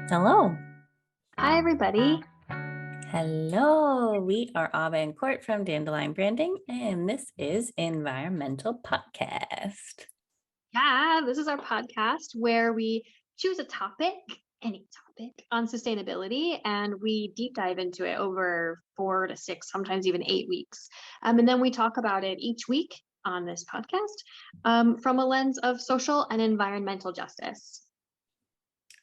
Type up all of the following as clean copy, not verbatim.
Hello. Hi, everybody. Hello. We are Ava and Court from Dandelion Branding, and this is EnvironMental Podcast. Yeah, this is our podcast where we choose a topic, any topic on sustainability, and we deep dive into it over 4 to 6, sometimes even 8 weeks. And then we talk about it each week on this podcast from a lens of social and environmental justice.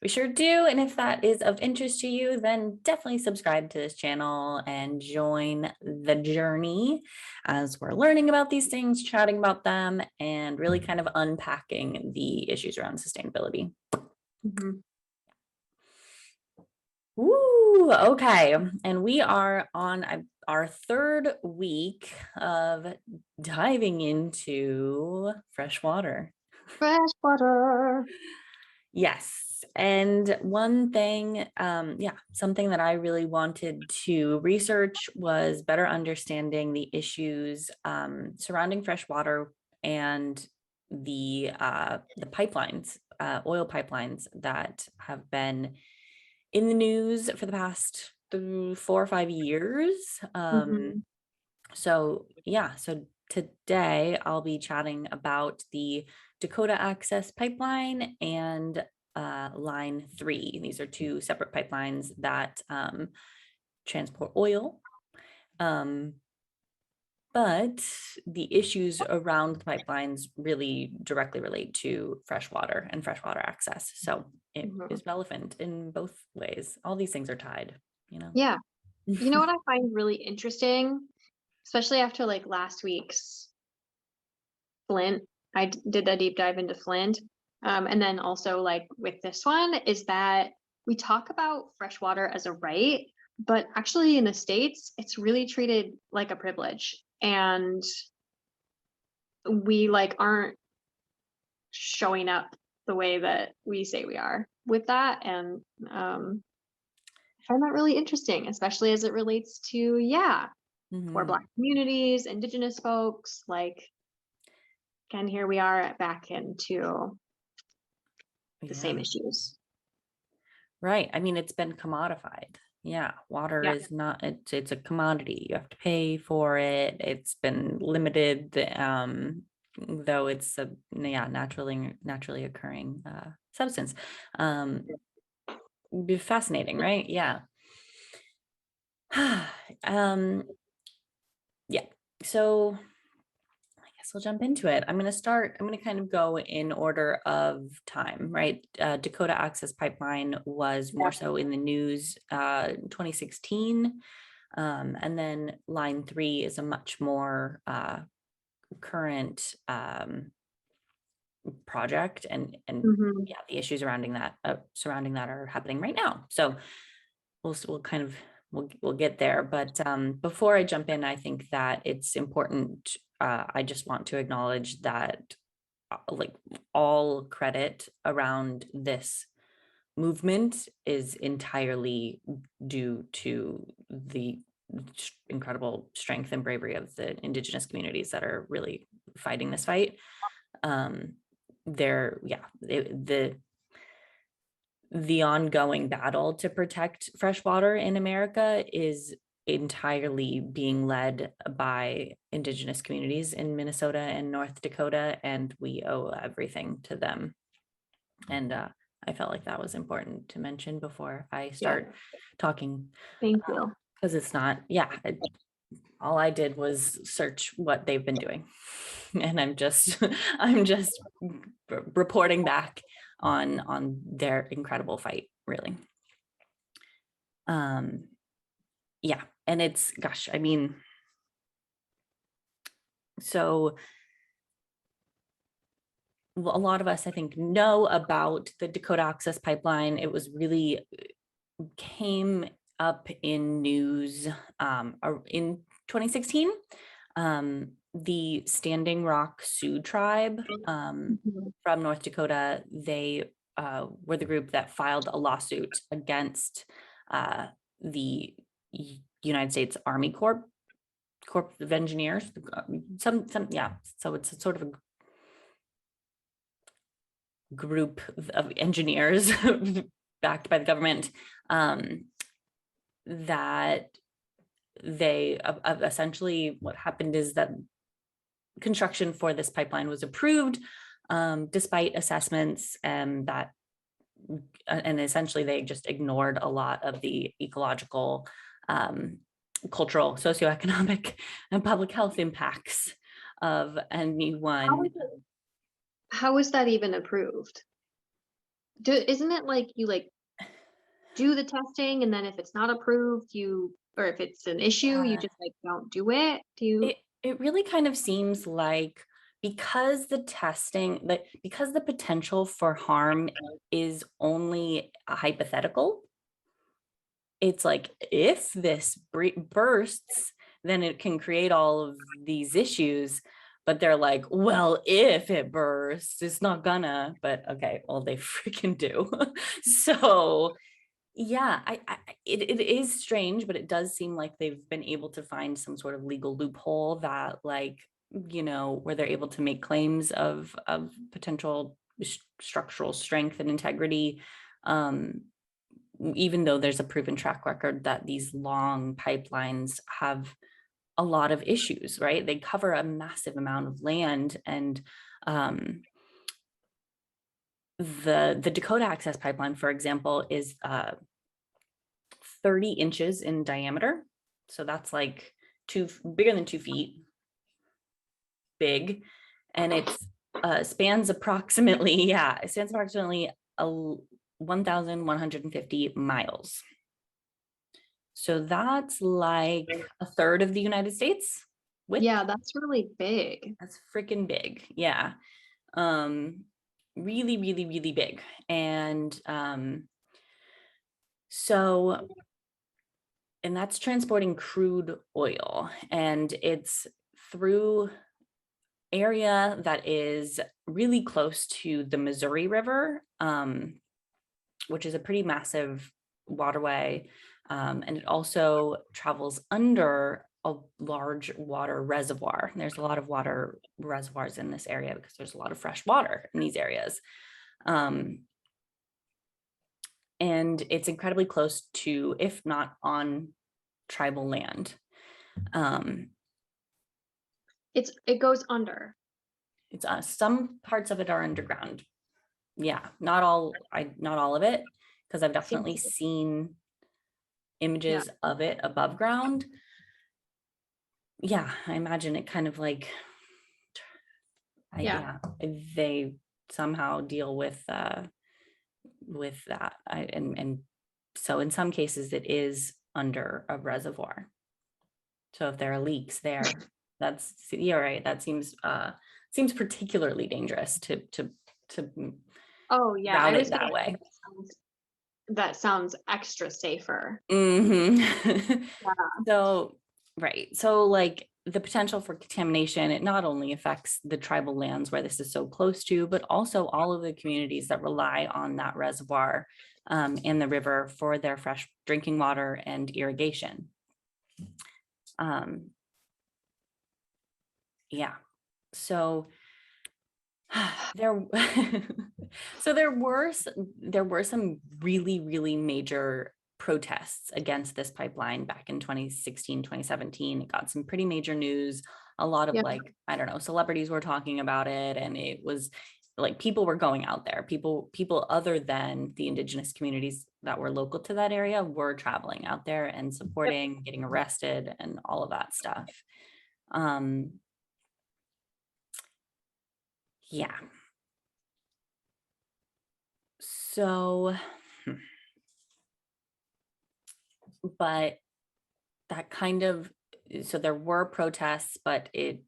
We sure do. And if that is of interest to you, then definitely subscribe to this channel and join the journey as we're learning about these things, chatting about them, and really kind of unpacking the issues around sustainability. Mm-hmm. Ooh, okay. And we are on our third week of diving into fresh water. Fresh water. Yes. And one thing, something that I really wanted to research was better understanding the issues surrounding fresh water and the pipelines, oil pipelines that have been in the news for the past 4 or 5 years. Mm-hmm. So today I'll be chatting about the Dakota Access Pipeline and Line 3. These are two separate pipelines that transport oil. But the issues around the pipelines really directly relate to freshwater and freshwater access. So it is relevant in both ways. All these things are tied, you know? Yeah. You know what I find really interesting, especially after like last week's Flint. I did a deep dive into Flint. And then also like with this one is that we talk about freshwater as a right, but actually in the States, it's really treated like a privilege. And we like aren't showing up the way that we say we are with that. And I find that really interesting, especially as it relates to, poor Black communities, indigenous folks, like again, here we are back into the same issues. Right. I mean, it's been commodified. Yeah. Water Yeah. is not, it's a commodity. You have to pay for it. It's been limited, though it's a naturally occurring substance. Be fascinating, right? Yeah. um, yeah. So we'll jump into it. I'm going to kind of go in order of time, right? Dakota Access Pipeline was more so in the news 2016. And then Line 3 is a much more current project. And yeah, the issues surrounding that are happening right now. So we'll kind of we'll get there. But before I jump in, I think that it's important. I just want to acknowledge that like all credit around this movement is entirely due to the incredible strength and bravery of the indigenous communities that are really fighting this fight. The ongoing battle to protect freshwater in America is entirely being led by indigenous communities in Minnesota and North Dakota, and we owe everything to them. And I felt like that was important to mention before I start talking. Thank you. Because it's not, all I did was search what they've been doing. And I'm just reporting back on their incredible fight, really. And it's, gosh, I mean, so a lot of us, I think, know about the Dakota Access Pipeline. It was really came up in news in 2016. The Standing Rock Sioux tribe from North Dakota, they were the group that filed a lawsuit against the United States Army Corps of Engineers. So it's a sort of a group of engineers backed by the government, that they essentially, what happened is that construction for this pipeline was approved despite assessments, and essentially they just ignored a lot of the ecological, cultural, socioeconomic, and public health impacts of NE1. How is that even approved? Isn't it like you do the testing, and then if it's not approved, or if it's an issue, you just don't do it? It really kind of seems like, because the testing, because the potential for harm is only a hypothetical, it's like, if this bursts, then it can create all of these issues. But they're like, well, if it bursts, it's not gonna. But okay, well, they freaking do. So yeah, it is strange, but it does seem like they've been able to find some sort of legal loophole that, like, where they're able to make claims of potential structural strength and integrity, even though there's a proven track record that these long pipelines have a lot of issues, right? They cover a massive amount of land, and the Dakota Access Pipeline, for example, is 30 inches in diameter. So that's like bigger than 2 feet big. And it spans approximately 1,150 miles. So that's like a third of the United States width. Yeah, that's really big. That's freaking big. Yeah. Really, really, really big. And and that's transporting crude oil, and it's through area that is really close to the Missouri River, which is a pretty massive waterway. And it also travels under a large water reservoir. There's a lot of water reservoirs in this area because there's a lot of fresh water in these areas. And it's incredibly close to, if not on tribal land. It goes under. It's some parts of it are underground. Yeah, not all of it, because I've definitely seen images of it above ground. Yeah, I imagine it kind of like, they somehow deal with that. And so in some cases it is under a reservoir. So if there are leaks there, you're right. That seems particularly dangerous to route it that way. That sounds extra safer. So, right. So like the potential for contamination, it not only affects the tribal lands where this is so close to, but also all of the communities that rely on that reservoir and the river for their fresh drinking water and irrigation. So there were some really, really major protests against this pipeline back in 2016, 2017. It got some pretty major news. A lot of celebrities were talking about it, and it was like people were going out there. People other than the indigenous communities that were local to that area were traveling out there and supporting, getting arrested, and all of that stuff. So, but that kind of, so there were protests, but it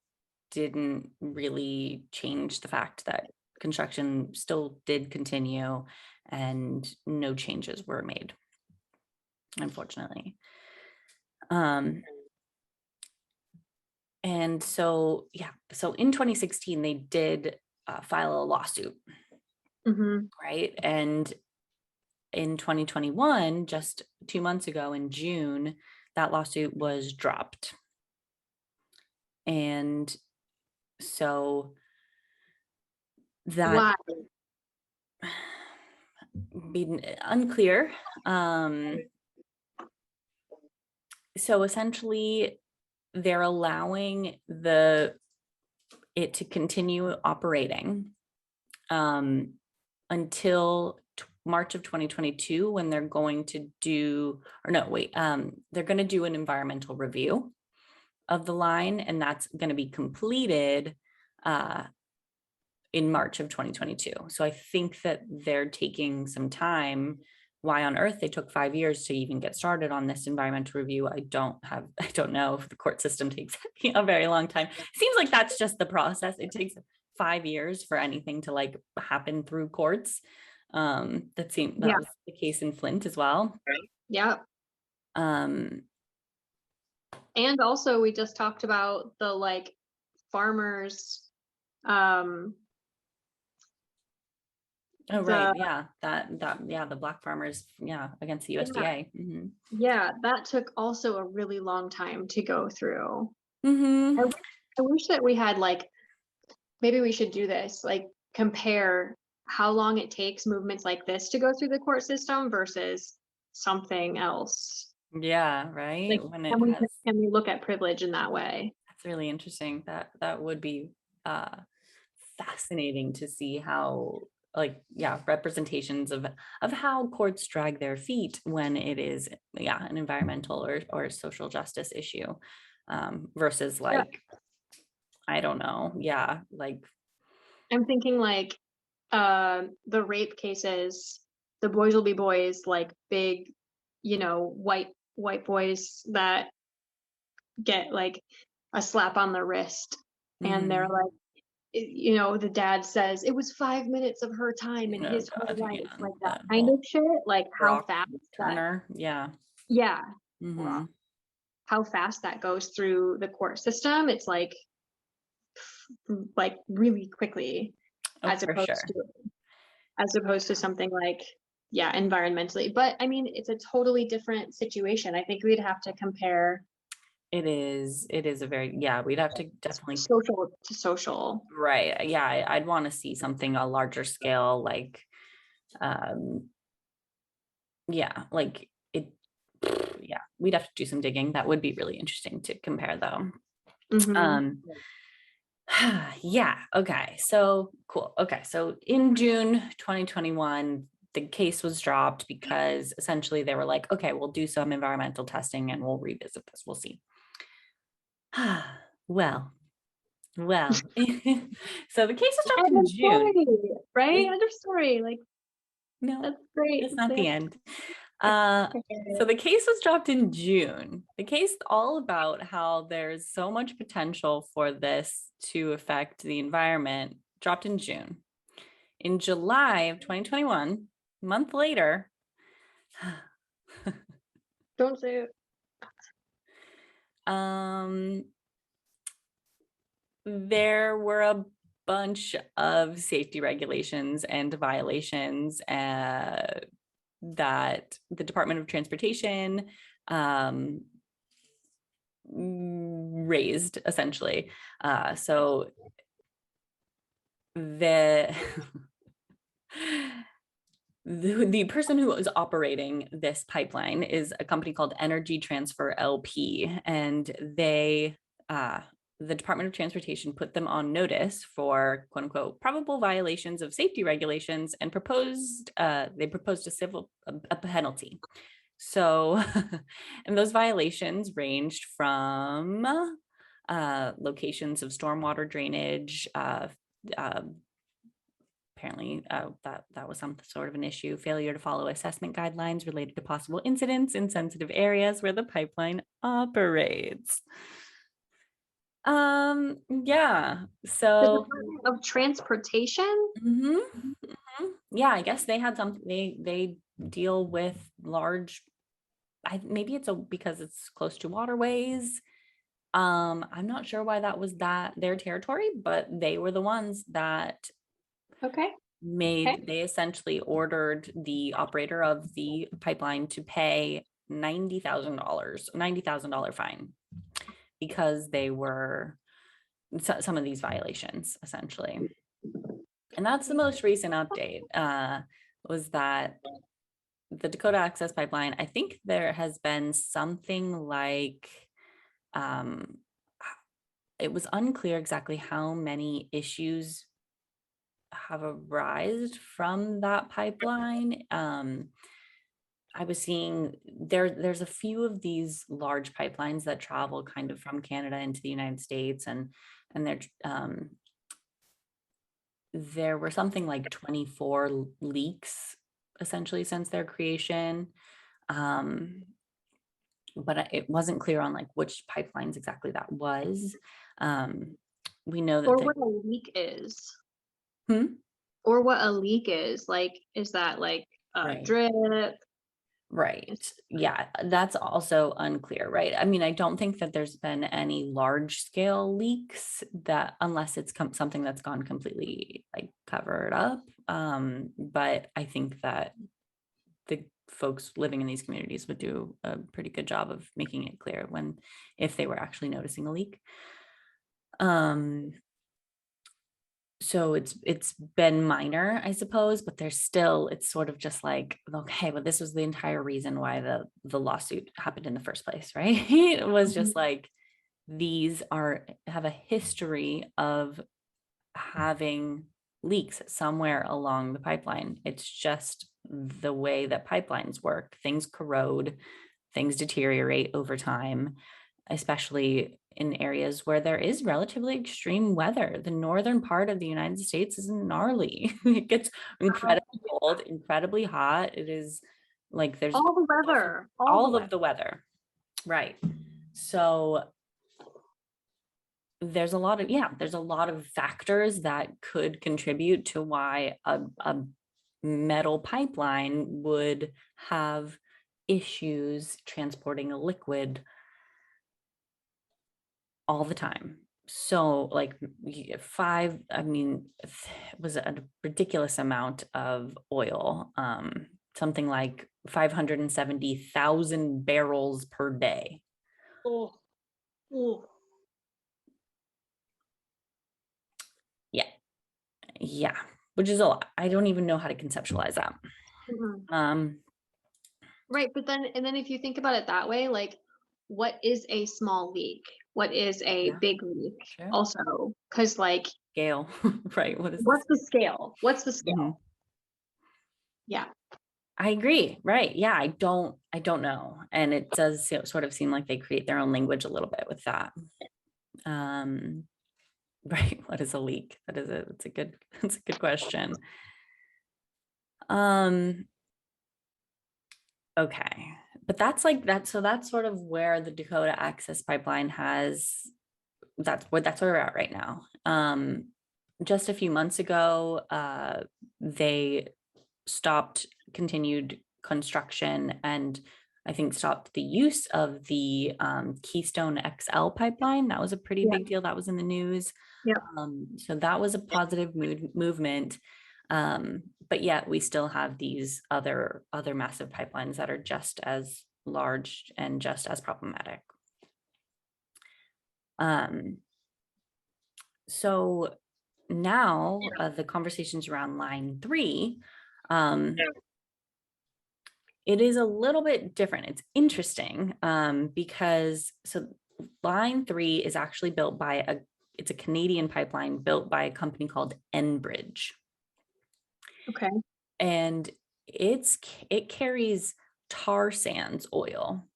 didn't really change the fact that construction still did continue and no changes were made, unfortunately. And so in 2016, they did file a lawsuit, right? And in 2021, just 2 months ago in June, that lawsuit was dropped. And so that, been unclear. So essentially, they're allowing it to continue operating until March of 2022, when they're going to do, or no, wait, they're going to do an environmental review of the line, and that's going to be completed in March of 2022. So I think that they're taking some time. Why on earth they took 5 years to even get started on this environmental review, I don't know if the court system takes a very long time. Seems like that's just the process. It takes 5 years for anything to like happen through courts. That was the case in Flint as well. Yeah. And also we just talked about the like farmers, oh right, yeah, the black farmers, against the USDA. Yeah, that took also a really long time to go through. Mm-hmm. I wish that we had like, maybe we should do this, like compare how long it takes movements like this to go through the court system versus something else. Yeah, right. Like, When can we look at privilege in that way? That's really interesting. That would be fascinating to see how, like, representations of how courts drag their feet when it is an environmental or social justice issue, versus like, I don't know, like I'm thinking like the rape cases, the boys will be boys, like big, white boys that get like a slap on the wrist, and they're like, the dad says it was 5 minutes of her time in his whole life, like that kind of shit, like how fast Turner, how fast that goes through the court system. It's like really quickly, as opposed to something like environmentally. But I mean, it's a totally different situation. I think we'd have to compare. It is a very, we'd have to definitely social to social. Right. Yeah. I'd want to see something a larger scale, like, like it, we'd have to do some digging. That would be really interesting to compare though. Okay. So cool. Okay. So in June 2021, the case was dropped because essentially they were like, okay, we'll do some environmental testing and we'll revisit this. We'll see. Well, so the case was dropped in June, right? End of story. Like, no, that's great. It's not the end. So the case was dropped in June. The case all about how there's so much potential for this to affect the environment dropped in June. In July of 2021, a month later, don't say it. There were a bunch of safety regulations and violations that the Department of Transportation raised, essentially. So the the person who is operating this pipeline is a company called Energy Transfer LP, and the Department of Transportation put them on notice for quote unquote probable violations of safety regulations and proposed a penalty. So, and those violations ranged from locations of stormwater drainage. Apparently that was some sort of an issue. Failure to follow assessment guidelines related to possible incidents in sensitive areas where the pipeline operates. So the Department of Transportation. Yeah, I guess they had something. They deal with large. Maybe it's because it's close to waterways. I'm not sure why that was their territory, but they were the ones that they essentially ordered the operator of the pipeline to pay $90,000 fine because they were some of these violations, essentially. And that's the most recent update. was that the Dakota Access Pipeline, I think there has been something like, it was unclear exactly how many issues have arisen from that pipeline. I was seeing there's a few of these large pipelines that travel kind of from Canada into the United States, and they're there were something like 24 leaks essentially since their creation. But it wasn't clear on like which pipelines exactly that was. We know that Or what a leak is. Or what a leak is. Like, is that like a right. drip? Right. Yeah, that's also unclear, right? I mean, I don't think that there's been any large scale leaks, that unless it's something that's gone completely like covered up. But I think that the folks living in these communities would do a pretty good job of making it clear if they were actually noticing a leak. So it's been minor, I suppose, but there's still, it's sort of just like, okay, well, this was the entire reason why the lawsuit happened in the first place, right? It was just like, these have a history of having leaks somewhere along the pipeline. It's just the way that pipelines work. Things corrode, things deteriorate over time, especially in areas where there is relatively extreme weather. The northern part of the United States is gnarly. It gets incredibly cold, incredibly hot. It is like there's all the weather, all of the weather. Right. So there's a lot of factors that could contribute to why a metal pipeline would have issues transporting a liquid all the time. So like it was a ridiculous amount of oil, something like 570,000 barrels per day. Oh. Yeah, which is a lot. I don't even know how to conceptualize that. Right, but then if you think about it that way, like, what is a small leak? What is a big leak? Sure. Also, because like scale, right? What's the scale? What's the scale? Mm-hmm. Yeah, I agree. Right. Yeah, I don't know, and it does sort of seem like they create their own language a little bit with that. Right. What is a leak? It's a good question. Okay, but that's sort of where the Dakota Access Pipeline that's where we're at right now. Just a few months ago, they continued construction, and I think stopped the use of the Keystone XL pipeline. That was a pretty big deal. That was in the news. Yeah. So that was a positive movement. But yet we still have these other massive pipelines that are just as large and just as problematic. So now the conversations around line 3, it is a little bit different. It's interesting because line 3 is actually built by it's a Canadian pipeline built by a company called Enbridge. Okay. And it carries tar sands oil,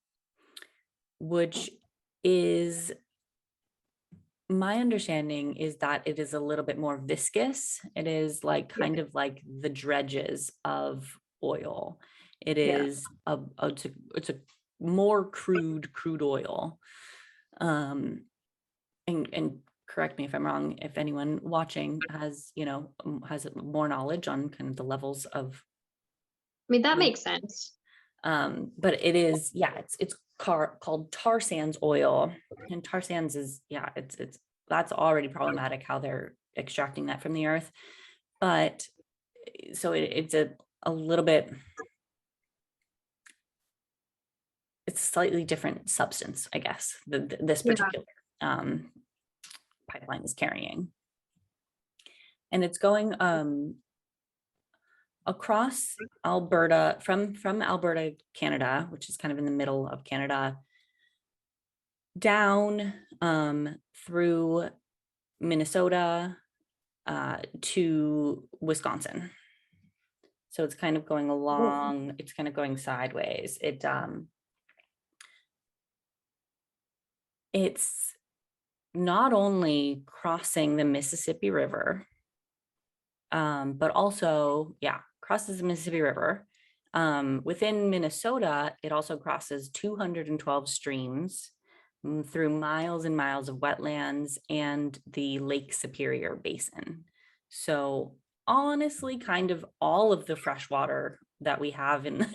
which is, my understanding is that it is a little bit more viscous. It is like kind of like the dredges of oil. It is it's a more crude oil. And correct me if I'm wrong, if anyone watching has more knowledge on kind of the levels of. I mean, that makes sense. But it is, it's called tar sands oil, and tar sands is, that's already problematic how they're extracting that from the earth. But so it's a little bit, it's a slightly different substance, I guess, this particular pipeline is carrying. And it's going across Alberta, from Alberta, Canada, which is kind of in the middle of Canada, down through Minnesota to Wisconsin. So it's kind of going along, it's kind of going sideways. It's not only crossing the Mississippi River, but also, crosses the Mississippi River. Within Minnesota, it also crosses 212 streams through miles and miles of wetlands and the Lake Superior Basin. So honestly, kind of all of the freshwater that we have in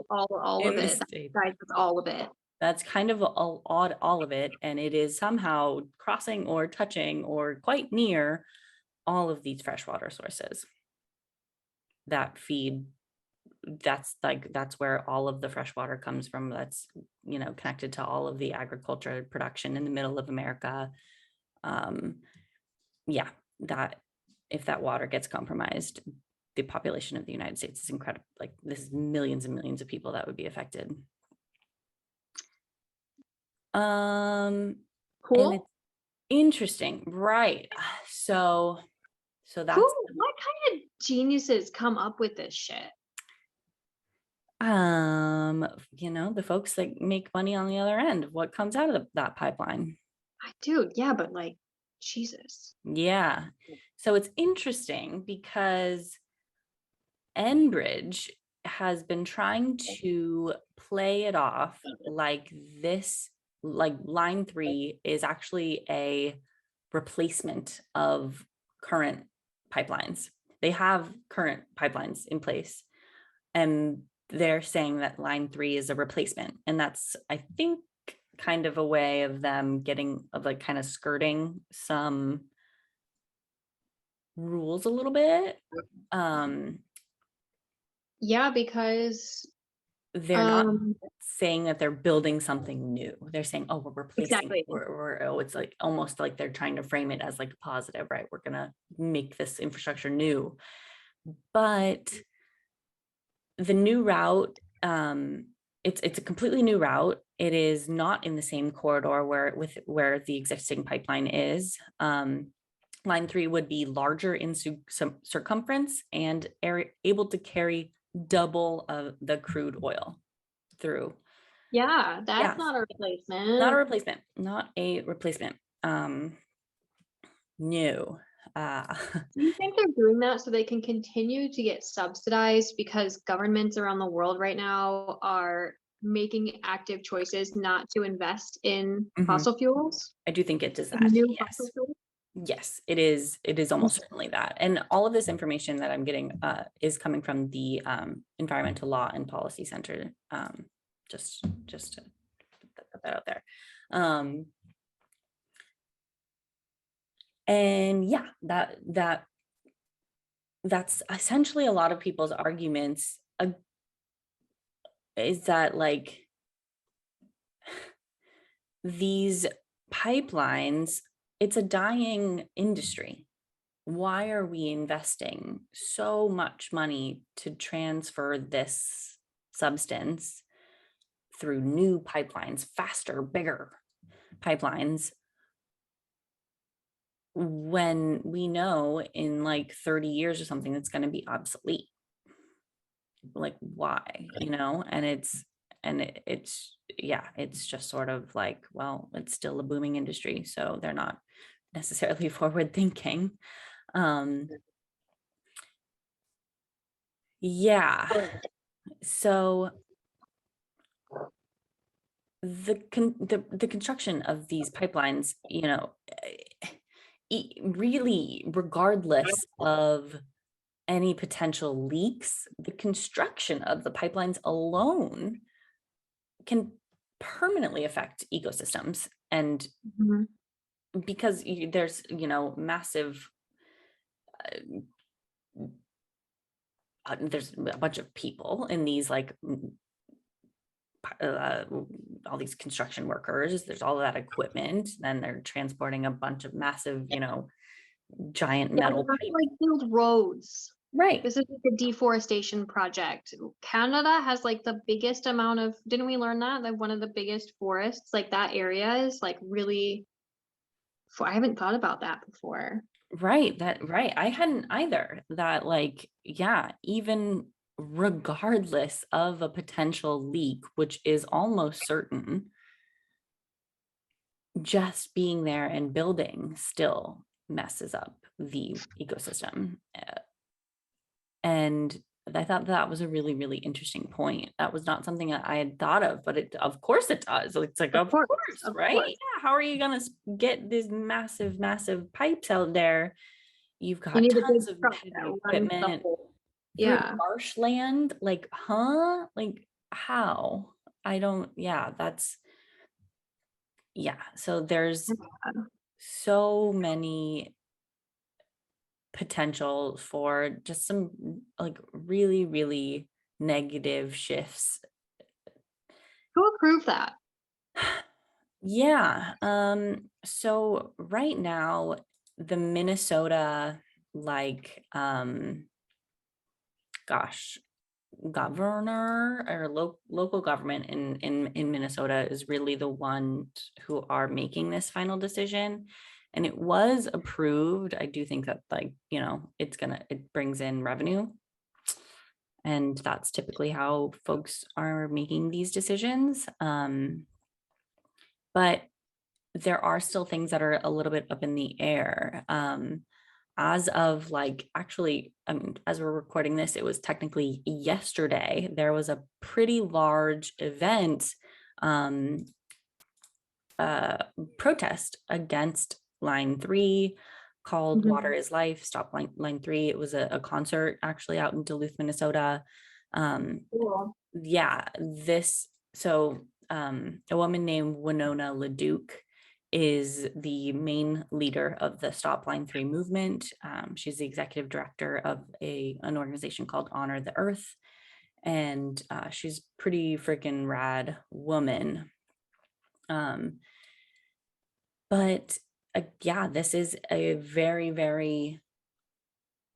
all in of the it. state. That's all of it. That's kind of all of it, and it is somehow crossing or touching or quite near all of these freshwater sources that feed. That's where all of the fresh water comes from. That's, connected to all of the agriculture production in the middle of America. That if that water gets compromised, the population of the United States is incredible. Like, this is millions and millions of people that would be affected. And it's interesting, right? So that's what kind of geniuses come up with this shit? The folks that make money on the other end of what comes out of that pipeline. Dude, yeah, but like, Jesus. Yeah. So it's interesting because Enbridge has been trying to play it off like this, like Line 3 is actually a replacement of current pipelines. They have current pipelines in place, and they're saying that Line 3 is a replacement. And that's, I think, kind of a way of them kind of skirting some rules a little bit. Yeah, because they're not saying that they're building something new. They're saying, oh, we're replacing. Exactly. It's like almost like they're trying to frame it as like a positive, right? We're gonna make this infrastructure new. But the new route, it's a completely new route. It is not in the same corridor where the existing pipeline is. Line 3 would be larger in circumference and able to carry double of the crude oil through. Yeah, that's not a replacement. Not a replacement. Not a replacement. No. Do you think they're doing that so they can continue to get subsidized because governments around the world right now are making active choices not to invest in fossil fuels? I do think it does that. New Yes. fossil fuels? Yes, it is. It is almost certainly that. And all of this information that I'm getting is coming from the Environmental Law and Policy Center. Just to put that out there. And yeah, that's essentially a lot of people's arguments is that like these pipelines, it's a dying industry. Why are we investing so much money to transfer this substance through new pipelines, faster, bigger pipelines, when we know in like 30 years or something it's going to be obsolete? Like, why? And it's just sort of like, well, it's still a booming industry, so they're not necessarily forward thinking. So the construction of these pipelines, really, regardless of any potential leaks, the construction of the pipelines alone can permanently affect ecosystems. And because there's, massive, there's a bunch of people in these like all these construction workers, there's all of that equipment, then they're transporting a bunch of massive, giant metal like build roads. Right. This is like a deforestation project. Canada has like the biggest amount of, didn't we learn that? Like one of the biggest forests, like that area is like really, I haven't thought about that before. Right. Right. I hadn't either. That like, yeah, even regardless of a potential leak, which is almost certain, just being there and building still messes up the ecosystem. And I thought that was a really, really interesting point. That was not something that I had thought of, but of course it does. It's like, of course, Of right? course. Yeah. How are you going to get these massive, massive pipes out there? You've You got need a big tons of truck heavy that runs the equipment whole. through Yeah. marshland. Like, huh? Like, how? I don't, yeah, that's, yeah. So there's so many potential for just some like really, really negative shifts. Who approved that? Yeah. So right now, the Minnesota, like, gosh, governor or local government in Minnesota is really the one who are making this final decision. And it was approved. I do think that, like, you know, it brings in revenue. And that's typically how folks are making these decisions. But there are still things that are a little bit up in the air. As of like, actually, as we're recording this, it was technically yesterday, there was a pretty large event, protest against Line 3 called Water is Life, Stop Line 3. It was a concert actually out in Duluth, Minnesota. Cool. Yeah, a woman named Winona LaDuke is the main leader of the Stop Line 3 movement. She's the executive director of an organization called Honor the Earth. And she's pretty freaking rad woman. But yeah, this is a very, very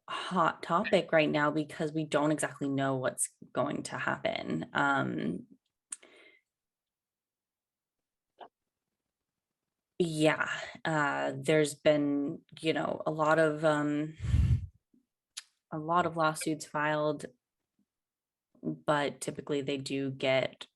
hot topic right now because we don't exactly know what's going to happen. Yeah, there's been, you know, a lot of lawsuits filed, but typically they do get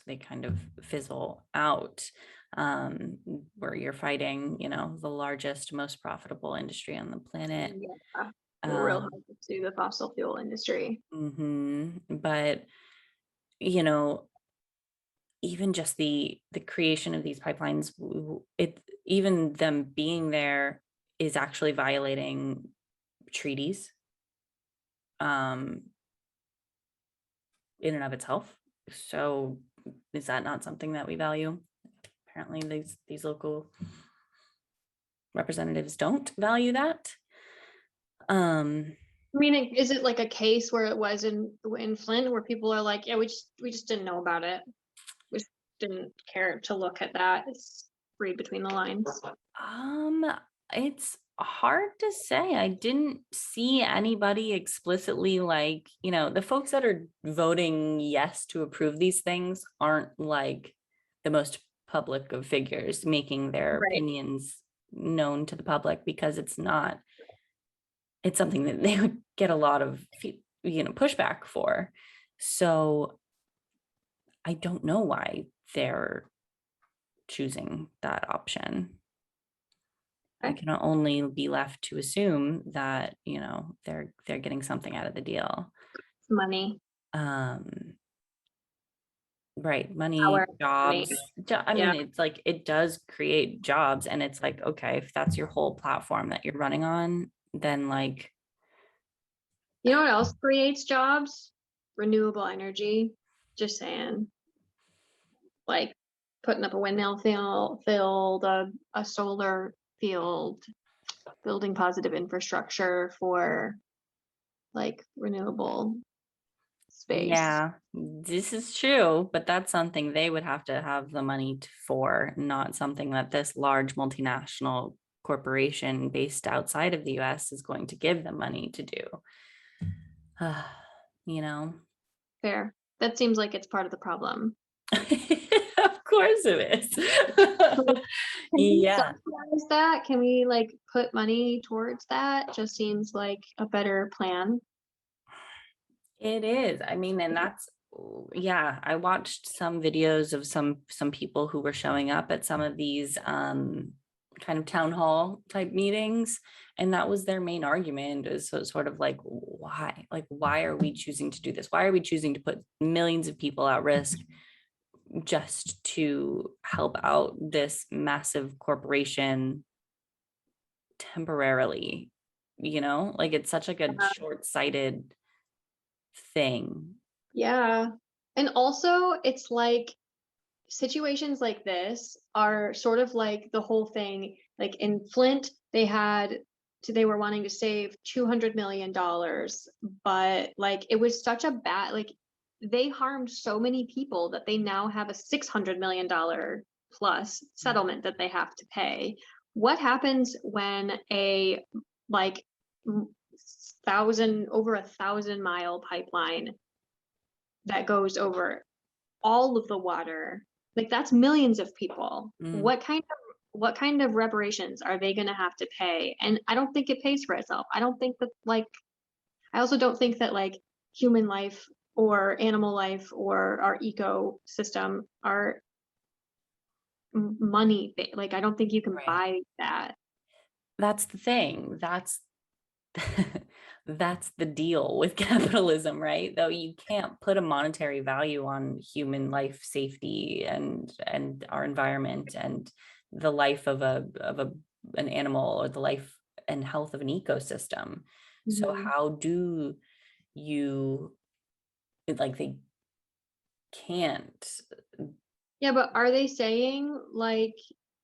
they kind of fizzle out, where you're fighting, you know, the largest, most profitable industry on the planet. Yeah. Real hard to sue the fossil fuel industry. But, you know, even just the creation of these pipelines, even them being there is actually violating treaties, in and of itself. So is that not something that we value? Apparently these local representatives don't value that. I mean, is it like a case where it was in Flint where people are like, yeah, we just didn't know about it. We just didn't care to look at that. It's read between the lines. It's hard to say. I didn't see anybody explicitly, like, you know, the folks that are voting yes to approve these things aren't like the most public of figures making their opinions known to the public, because it's something that they would get a lot of, you know, pushback for. So I don't know why they're choosing that option. I can only be left to assume that, you know, they're getting something out of the deal. Money. Right. Money, Power, jobs. I mean, Yeah. it's like, it does create jobs, and it's like, okay, if that's your whole platform that you're running on, then like, You know what else creates jobs? Renewable energy. Just saying. Like putting up a windmill field, a solar field, building positive infrastructure for like renewable space. yeah, this is true, but that's something they would have to have the money for, not something that this large multinational corporation based outside of the US is going to give them money to do. You know. Fair. That seems like it's part of the problem. Of course it is. Can we Yeah, subsidize that? Can we like put money towards that? Just seems like a better plan. it is. I mean, and that's, yeah, I watched some videos of some people who were showing up at some of these kind of town hall type meetings, and that was their main argument, is so sort of like, why are we choosing to do this? Why are we choosing to put millions of people at risk just to help out this massive corporation temporarily? Like, it's such like a short-sighted thing. Yeah. And also, it's like situations like this are sort of like the whole thing. Like in Flint, they were wanting to save $200 million, but like it was such a bad, like they harmed so many people that they now have a $600 million plus settlement that they have to pay. What happens when a like over 1,000 mile pipeline that goes over all of the water, like that's millions of people. Mm, What kind of reparations are they going to have to pay? And I don't think it pays for itself. I don't think that like I also don't think that like human life or animal life or our ecosystem are money. Like I don't think you can right. buy that. That's the thing. That's the deal with capitalism, right? Though you can't put a monetary value on human life, safety, and our environment, and the life of an animal, or the life and health of an ecosystem. So Mhm. how do you, like, they can't. Yeah, but are they saying like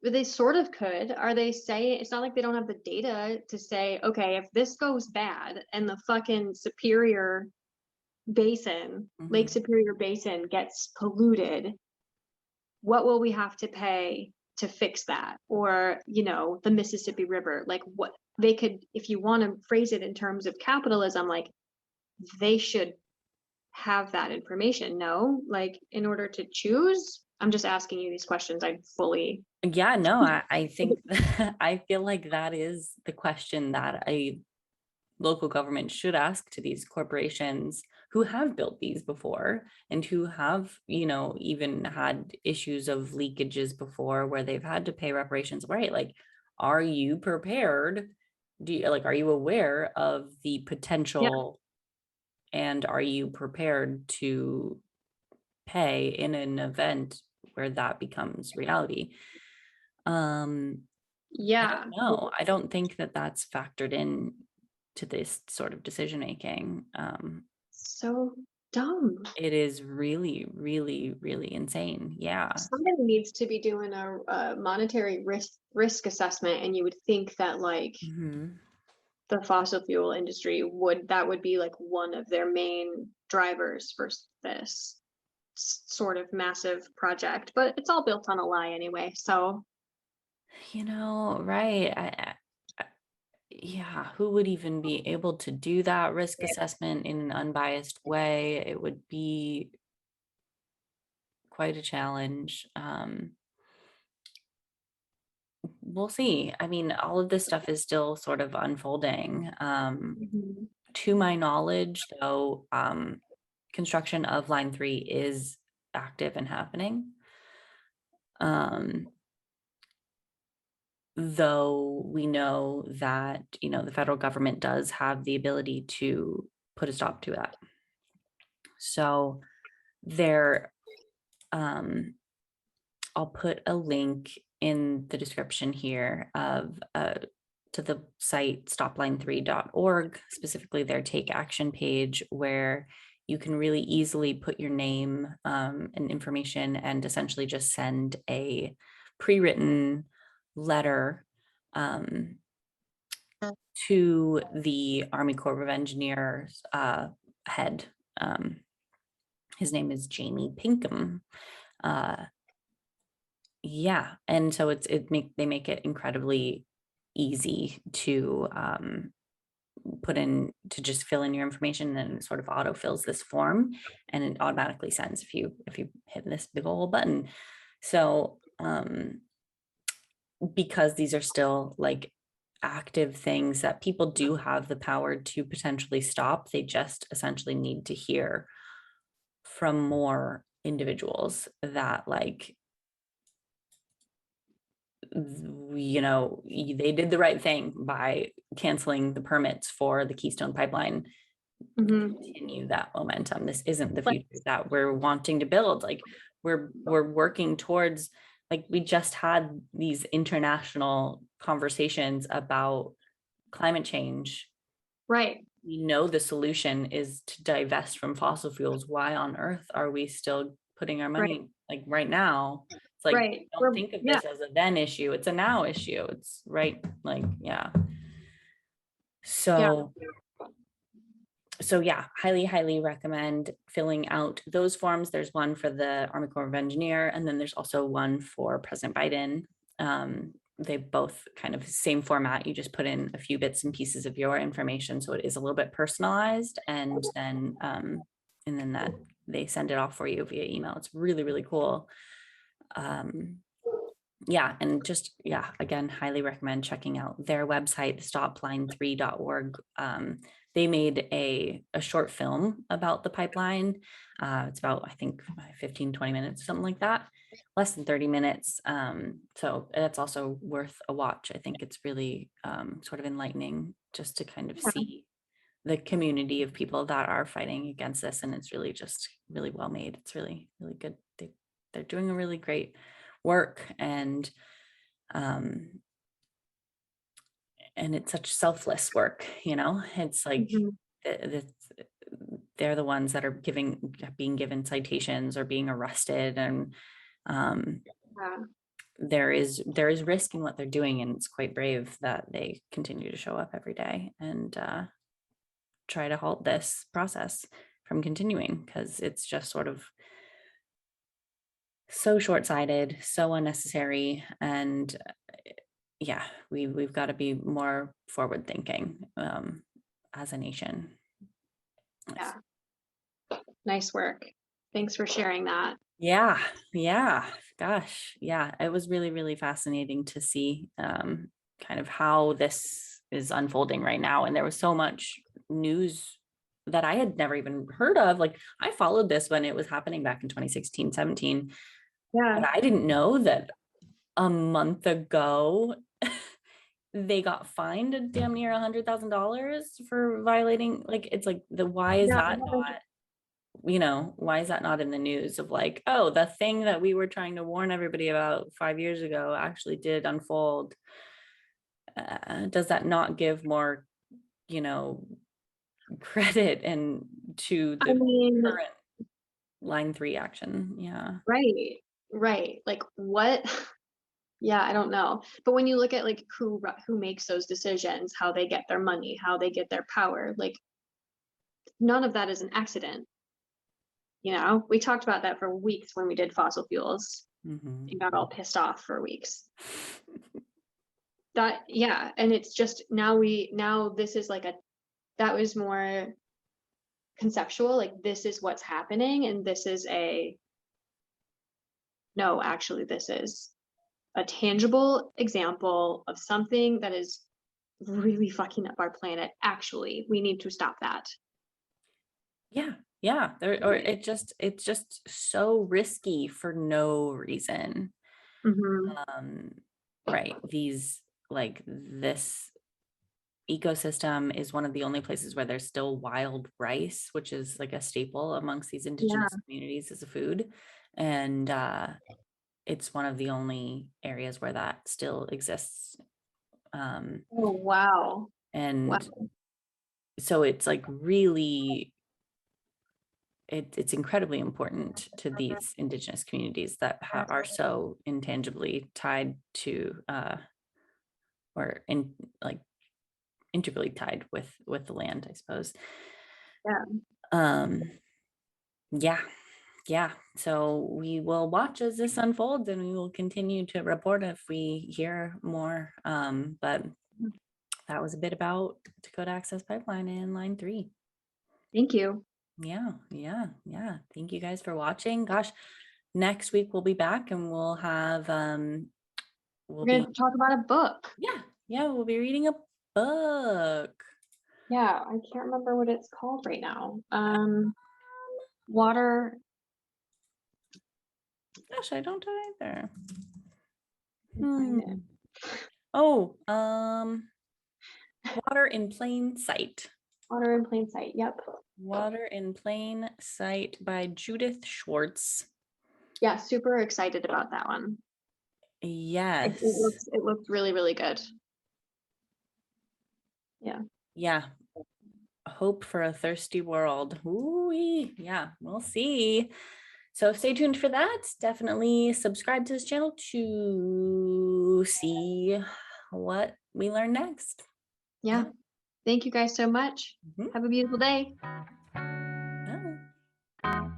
they sort of could? Are they saying it's not like they don't have the data to say, okay, if this goes bad and the fucking Superior Basin, Lake Mhm. Superior Basin gets polluted, what will we have to pay to fix that? Or, the Mississippi River, like what they could, if you want to phrase it in terms of capitalism, like they should have that information. No, like in order to choose. I'm just asking you these questions. I fully. Yeah, no, I think I feel like that is the question that a local government should ask to these corporations who have built these before, and who have, even had issues of leakages before where they've had to pay reparations, right? Like, are you prepared? Are you aware of the Yeah. potential, and are you prepared to pay in an event where that becomes reality? I Yeah. don't know. I don't think that that's factored in to this sort of decision making. So dumb. It is really, really, really insane. Yeah. Somebody needs to be doing a monetary risk assessment, and you would think that like Mhm. the fossil fuel industry would be like one of their main drivers for this sort of massive project, but it's all built on a lie anyway. So Right. Yeah, who would even be able to do that risk assessment in an unbiased way? It would be quite a challenge. We'll see. I mean, all of this stuff is still sort of unfolding. Mhm. To my knowledge, though, construction of line 3 is active and happening. Though we know that, the federal government does have the ability to put a stop to that. So there, I'll put a link in the description here of to the site stopline3.org, specifically their take action page, where you can really easily put your name and information, and essentially just send a pre-written letter to the Army Corps of Engineers head. His name is Jamie Pinkham. Yeah, and so they make it incredibly easy put in to just fill in your information, and it sort of auto fills this form, and it automatically sends if you hit this big old button. So because these are still like active things that people do have the power to potentially stop, they just essentially need to hear from more individuals that, like, they did the right thing by canceling the permits for the Keystone Pipeline. Continue that momentum. This isn't the future that we're wanting to build. Like, we're working towards, like, we just had these international conversations about climate change. Right. We know the solution is to divest from fossil fuels. Why on earth are we still putting our money, like, right now? It's like, don't think of this as a then issue. It's a now issue. It's right. Like, yeah. So yeah, highly recommend filling out those forms. There's one for the Army Corps of Engineer, and then there's also one for President Biden. They both kind of same format. You just put in a few bits and pieces of your information, so it is a little bit personalized, and then that they send it off for you via email. It's really cool. Yeah, and just, yeah, again, highly recommend checking out their website, stopline3.org. They made a short film about the pipeline. It's about, I think, 15-20 minutes, something like that, less than 30 minutes. So that's also worth a watch. I think it's really sort of enlightening just to kind of see the community of people that are fighting against this, and it's really just really well made. It's really good. They're doing a really great work, and it's such selfless work, it's like they're the ones that are being given citations or being arrested, and there is risk in what they're doing, and it's quite brave that they continue to show up every day and try to halt this process from continuing, because it's just sort of so short-sighted, so unnecessary, and yeah, we've got to be more forward thinking as a nation. Yeah. Nice work. Thanks for sharing that. Yeah. Gosh, yeah, it was really fascinating to see kind of how this is unfolding right now. And there was so much news that I had never even heard of. Like, I followed this when it was happening back in 2016, 17. Yeah. But I didn't know that a month ago they got fined damn near $100,000 for violating. Like, it's like, why is that not in the news of, like, oh, the thing that we were trying to warn everybody about 5 years ago actually did unfold? Does that not give more, credit and to the current line 3 action? Yeah. Right. Like, what? Yeah, I don't know. But when you look at, like, who makes those decisions, how they get their money, how they get their power, like, none of that is an accident. We talked about that for weeks when we did fossil fuels. You got all pissed off for weeks. And it's just now this is like that was more conceptual, like, this is what's happening, and this is this is a tangible example of something that is really fucking up our planet. Actually, we need to stop that. Yeah. It's just so risky for no reason. Right. This ecosystem is one of the only places where there's still wild rice, which is like a staple amongst these indigenous communities as a food. And it's one of the only areas where that still exists. Oh, wow. And so it's like really, it's incredibly important to these indigenous communities that are so intangibly tied to or in like integrally tied with the land, I suppose. Yeah. So we will watch as this unfolds, and we will continue to report if we hear more. But that was a bit about Dakota Access Pipeline and Line 3. Thank you. Yeah. Thank you guys for watching. Gosh, next week we'll be back and we'll have We're going to talk about a book. Yeah, we'll be reading a book. Yeah, I can't remember what it's called right now. Water. Gosh, I don't either. Find it. Oh, Water in Plain Sight. Water in Plain Sight. Yep. Water in Plain Sight by Judith Schwartz. Yeah, super excited about that one. Yes. It looks really, really good. Yeah. Hope for a thirsty world. Ooh-wee. Yeah, we'll see. So stay tuned for that. Definitely subscribe to this channel to see what we learn next. Yeah. Thank you guys so much. Have a beautiful day. Bye.